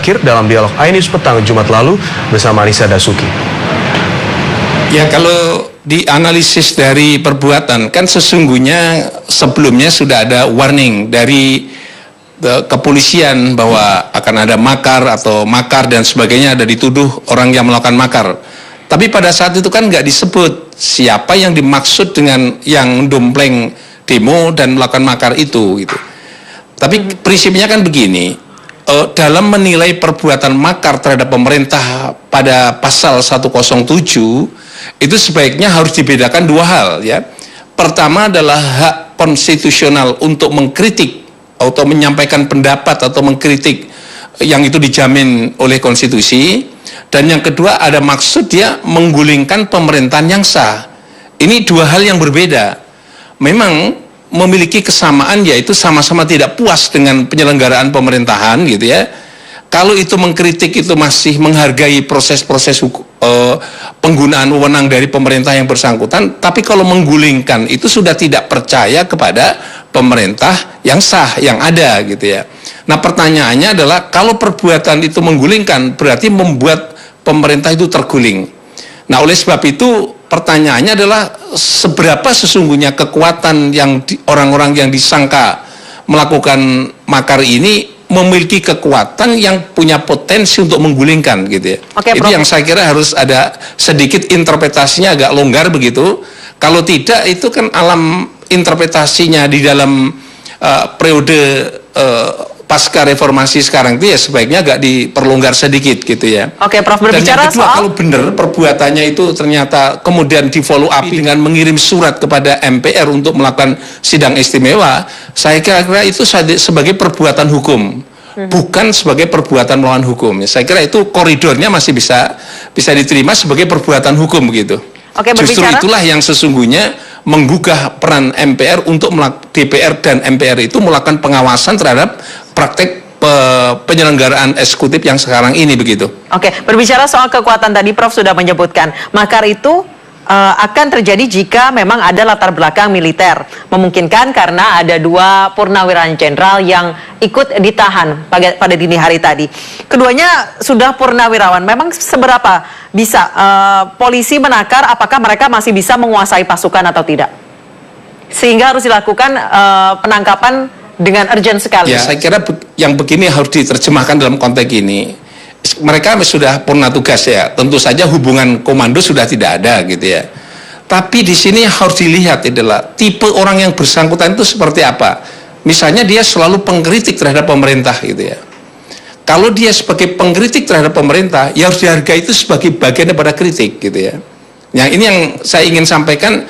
Akhir dalam dialog iNews Petang Jumat lalu bersama Anissa Dasuki. Ya, kalau dianalisis dari perbuatan, kan sesungguhnya sebelumnya sudah ada warning dari kepolisian bahwa akan ada makar atau makar dan sebagainya, ada dituduh orang yang melakukan makar. Tapi pada saat itu kan nggak disebut siapa yang dimaksud dengan yang dompleng demo dan melakukan makar itu gitu. Tapi prinsipnya kan begini, dalam menilai perbuatan makar terhadap pemerintah pada pasal 107 itu sebaiknya harus dibedakan dua hal ya. Pertama adalah hak konstitusional untuk mengkritik atau menyampaikan pendapat atau mengkritik yang itu dijamin oleh konstitusi, dan yang kedua ada maksud dia menggulingkan pemerintahan yang sah. Ini dua hal yang berbeda. Memang memiliki kesamaan, yaitu sama-sama tidak puas dengan penyelenggaraan pemerintahan gitu ya. Kalau itu mengkritik itu masih menghargai proses-proses penggunaan wewenang dari pemerintah yang bersangkutan, tapi kalau menggulingkan itu sudah tidak percaya kepada pemerintah yang sah, yang ada gitu ya. Nah pertanyaannya adalah kalau perbuatan itu menggulingkan berarti membuat pemerintah itu terguling. Nah oleh sebab itu pertanyaannya adalah seberapa sesungguhnya kekuatan yang orang-orang yang disangka melakukan makar ini memiliki kekuatan yang punya potensi untuk menggulingkan gitu ya. Oke, itu Prof. Yang saya kira harus ada sedikit interpretasinya agak longgar begitu. Kalau tidak itu kan alam interpretasinya di dalam periode pasca reformasi sekarang itu ya sebaiknya agak diperlonggar sedikit gitu ya. Oke, Prof, berbicara dan yang kedua, soal kalau benar perbuatannya itu ternyata kemudian di follow up dengan mengirim surat kepada MPR untuk melakukan sidang istimewa, saya kira itu sebagai perbuatan hukum, bukan sebagai perbuatan melawan hukum. Saya kira itu koridornya masih bisa diterima sebagai perbuatan hukum gitu. Oke, justru itulah yang sesungguhnya menggugah peran MPR untuk DPR dan MPR itu melakukan pengawasan terhadap praktek penyelenggaraan eksekutif yang sekarang ini begitu. Oke, berbicara soal kekuatan tadi Prof sudah menyebutkan makar itu akan terjadi jika memang ada latar belakang militer. Memungkinkan karena ada dua purnawirawan jenderal yang ikut ditahan pada dini hari tadi. Keduanya sudah purnawirawan. Memang seberapa bisa polisi menakar apakah mereka masih bisa menguasai pasukan atau tidak? Sehingga harus dilakukan penangkapan dengan urgent sekali. Ya, saya kira yang begini harus diterjemahkan dalam konteks ini. Mereka sudah purna tugas ya, tentu saja hubungan komando sudah tidak ada gitu ya. Tapi di sini harus dilihat adalah tipe orang yang bersangkutan itu seperti apa. Misalnya dia selalu pengkritik terhadap pemerintah gitu ya. Kalau dia sebagai pengkritik terhadap pemerintah, ya harus dihargai itu sebagai bagian daripada kritik gitu ya. Yang ini yang saya ingin sampaikan,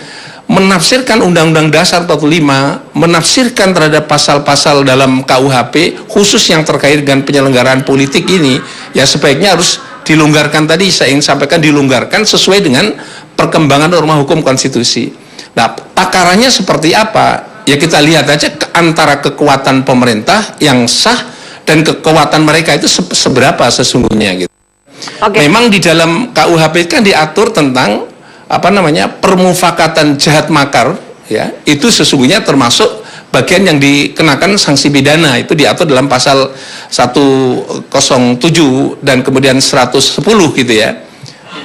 menafsirkan Undang-Undang Dasar 45, menafsirkan terhadap pasal-pasal dalam KUHP khusus yang terkait dengan penyelenggaraan politik ini, ya sebaiknya harus dilonggarkan. Tadi saya ingin sampaikan dilonggarkan sesuai dengan perkembangan norma hukum konstitusi. Nah, takarannya seperti apa? Ya kita lihat aja antara kekuatan pemerintah yang sah dan kekuatan mereka itu seberapa sesungguhnya gitu. Okay. Memang di dalam KUHP kan diatur tentang permufakatan jahat makar ya, itu sesungguhnya termasuk bagian yang dikenakan sanksi pidana, itu diatur dalam pasal 107 dan kemudian 110 gitu ya.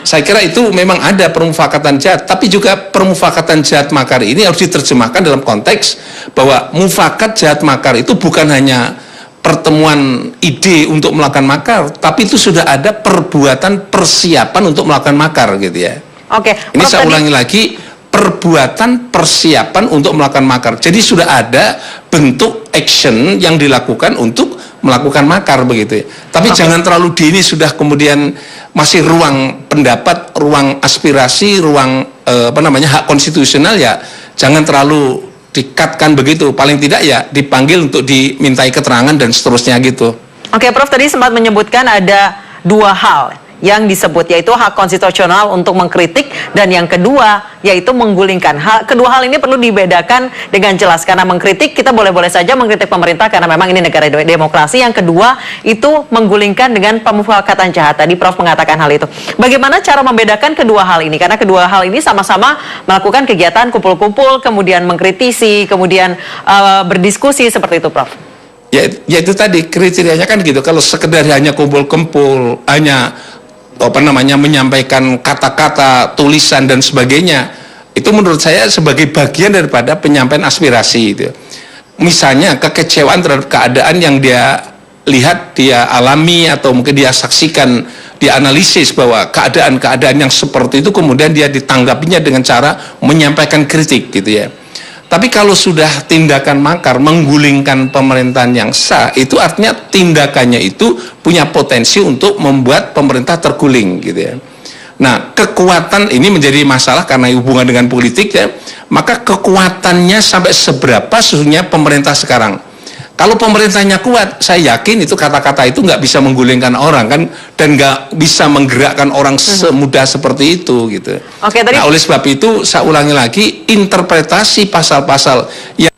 Saya kira itu memang ada permufakatan jahat, tapi juga permufakatan jahat makar ini harus diterjemahkan dalam konteks bahwa mufakat jahat makar itu bukan hanya pertemuan ide untuk melakukan makar, tapi itu sudah ada perbuatan persiapan untuk melakukan makar gitu ya. Oke, ini saya ulangi lagi, perbuatan persiapan untuk melakukan makar. Jadi sudah ada bentuk action yang dilakukan untuk melakukan makar begitu ya. Tapi jangan terlalu dini sudah kemudian masih ruang pendapat, ruang aspirasi, ruang hak konstitusional ya. Jangan terlalu dikatkan begitu. Paling tidak ya dipanggil untuk dimintai keterangan dan seterusnya gitu. Oke, Prof tadi sempat menyebutkan ada dua hal yang disebut, yaitu hak konstitusional untuk mengkritik, dan yang kedua yaitu menggulingkan. Kedua hal ini perlu dibedakan dengan jelas, karena mengkritik kita boleh-boleh saja mengkritik pemerintah karena memang ini negara demokrasi. Yang kedua itu menggulingkan dengan pemufakatan jahat. Tadi Prof mengatakan hal itu. Bagaimana cara membedakan kedua hal ini? Karena kedua hal ini sama-sama melakukan kegiatan kumpul-kumpul, kemudian mengkritisi, kemudian berdiskusi seperti itu, Prof. Ya itu tadi kriterianya kan gitu. Kalau sekedar hanya kumpul-kumpul, hanya menyampaikan kata-kata, tulisan dan sebagainya, itu menurut saya sebagai bagian daripada penyampaian aspirasi itu. Misalnya kekecewaan terhadap keadaan yang dia lihat, dia alami atau mungkin dia saksikan, dia analisis bahwa keadaan-keadaan yang seperti itu kemudian dia ditanggapinya dengan cara menyampaikan kritik gitu ya. Tapi kalau sudah tindakan makar menggulingkan pemerintahan yang sah, itu artinya tindakannya itu punya potensi untuk membuat pemerintah terguling gitu ya. Nah, kekuatan ini menjadi masalah karena hubungan dengan politik ya. Maka kekuatannya sampai seberapa sesungguhnya pemerintah sekarang. Kalau pemerintahnya kuat, saya yakin itu kata-kata itu nggak bisa menggulingkan orang kan, dan nggak bisa menggerakkan orang semudah seperti itu gitu. Oke, tadi... Nah, oleh sebab itu saya ulangi lagi, interpretasi pasal-pasal yang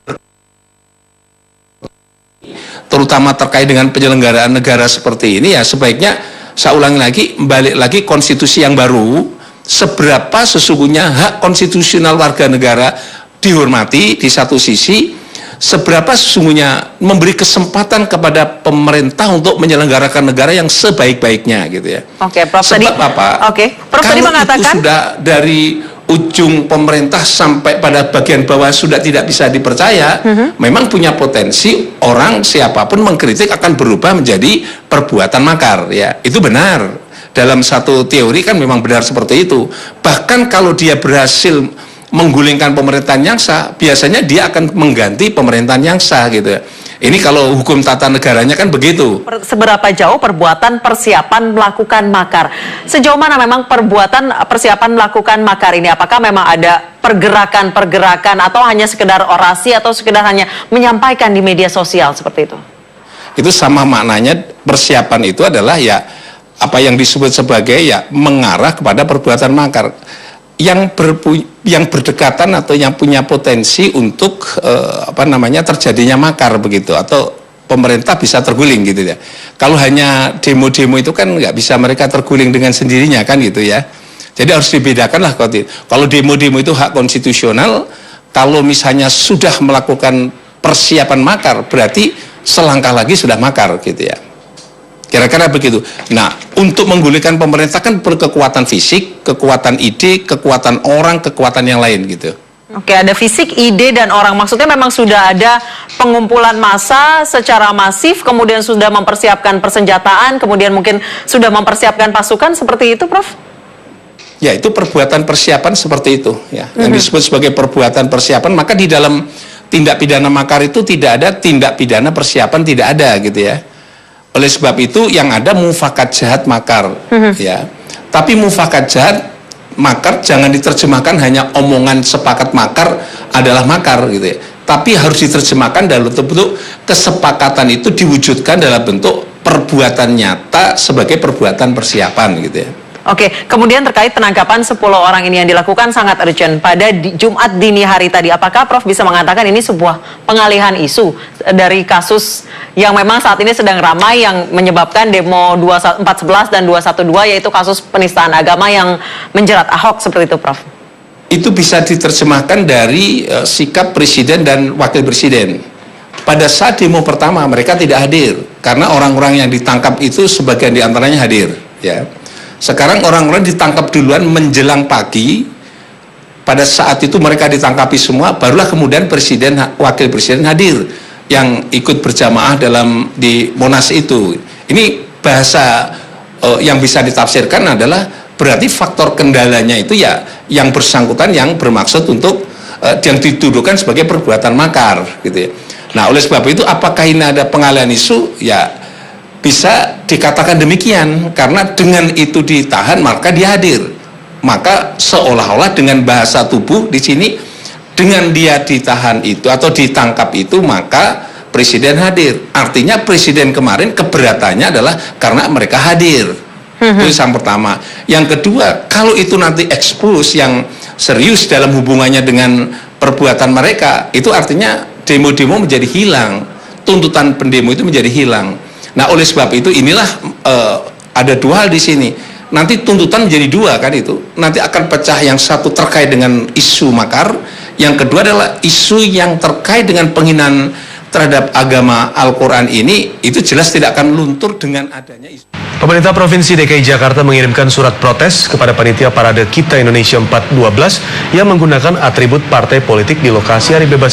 terutama terkait dengan penyelenggaraan negara seperti ini ya sebaiknya saya ulangi lagi, balik lagi konstitusi yang baru, seberapa sesungguhnya hak konstitusional warga negara dihormati di satu sisi, seberapa sesungguhnya memberi kesempatan kepada pemerintah untuk menyelenggarakan negara yang sebaik-baiknya gitu ya. Oke, Prof. Sebab tadi, apa? Oke, Prof. tadi mengatakan itu sudah dari ujung pemerintah sampai pada bagian bawah sudah tidak bisa dipercaya, memang punya potensi orang siapapun mengkritik akan berubah menjadi perbuatan makar ya. Itu benar. Dalam satu teori kan memang benar seperti itu. Bahkan kalau dia berhasil menggulingkan pemerintahan yang sah, biasanya dia akan mengganti pemerintahan yang sah gitu. Ini kalau hukum tata negaranya kan begitu. Seberapa jauh perbuatan persiapan melakukan makar? Sejauh mana memang persiapan melakukan makar ini? Apakah memang ada pergerakan-pergerakan atau hanya sekedar orasi atau sekedar hanya menyampaikan di media sosial seperti itu? Itu sama maknanya, persiapan itu adalah ya apa yang disebut sebagai ya mengarah kepada perbuatan makar. Yang berdekatan atau yang punya potensi untuk terjadinya makar begitu, atau pemerintah bisa terguling gitu ya. Kalau hanya demo-demo itu kan nggak bisa mereka terguling dengan sendirinya kan gitu ya. Jadi harus dibedakan lah. Kalau demo-demo itu hak konstitusional, kalau misalnya sudah melakukan persiapan makar berarti selangkah lagi sudah makar gitu ya. Kira-kira begitu. Nah, untuk menggulingkan pemerintah kan berkekuatan fisik, kekuatan ide, kekuatan orang, kekuatan yang lain gitu. Oke, ada fisik, ide, dan orang. Maksudnya memang sudah ada pengumpulan massa secara masif, kemudian sudah mempersiapkan persenjataan, kemudian mungkin sudah mempersiapkan pasukan, seperti itu, Prof? Ya, itu perbuatan persiapan seperti itu. Ya. Yang disebut sebagai perbuatan persiapan, maka di dalam tindak pidana makar itu tidak ada tindak pidana persiapan, tidak ada gitu ya. Oleh sebab itu yang ada mufakat jahat makar, ya. Tapi mufakat jahat makar jangan diterjemahkan hanya omongan sepakat makar adalah makar gitu ya. Tapi harus diterjemahkan dalam bentuk kesepakatan itu diwujudkan dalam bentuk perbuatan nyata sebagai perbuatan persiapan gitu ya. Oke, kemudian terkait penangkapan 10 orang ini yang dilakukan sangat urgent pada Jumat dini hari tadi. Apakah Prof bisa mengatakan ini sebuah pengalihan isu dari kasus yang memang saat ini sedang ramai yang menyebabkan demo 411 dan 212, yaitu kasus penistaan agama yang menjerat Ahok seperti itu, Prof? Itu bisa diterjemahkan dari sikap Presiden dan Wakil Presiden. Pada saat demo pertama mereka tidak hadir karena orang-orang yang ditangkap itu sebagian diantaranya hadir ya. Sekarang orang-orang ditangkap duluan menjelang pagi. Pada saat itu mereka ditangkapi semua, barulah kemudian Presiden, Wakil Presiden hadir yang ikut berjamaah di Monas itu. Ini bahasa yang bisa ditafsirkan adalah berarti faktor kendalanya itu ya yang bersangkutan yang bermaksud untuk yang dituduhkan sebagai perbuatan makar gitu ya. Nah, oleh sebab itu apakah ini ada pengalihan isu? Ya bisa dikatakan demikian, karena dengan itu ditahan maka dia hadir. Maka seolah-olah dengan bahasa tubuh di sini, dengan dia ditahan itu atau ditangkap itu maka Presiden hadir. Artinya Presiden kemarin keberatannya adalah karena mereka hadir. Itu yang pertama. Yang kedua, kalau itu nanti ekspos yang serius dalam hubungannya dengan perbuatan mereka, itu artinya demo-demo menjadi hilang, tuntutan pendemo itu menjadi hilang. Nah, oleh sebab itu inilah ada dua hal di sini. Nanti tuntutan menjadi dua kan itu. Nanti akan pecah, yang satu terkait dengan isu makar, yang kedua adalah isu yang terkait dengan penghinaan terhadap agama Al-Quran ini itu jelas tidak akan luntur dengan adanya isu. Pemerintah Provinsi DKI Jakarta mengirimkan surat protes kepada panitia Parade Kita Indonesia 412 yang menggunakan atribut partai politik di lokasi hari bebas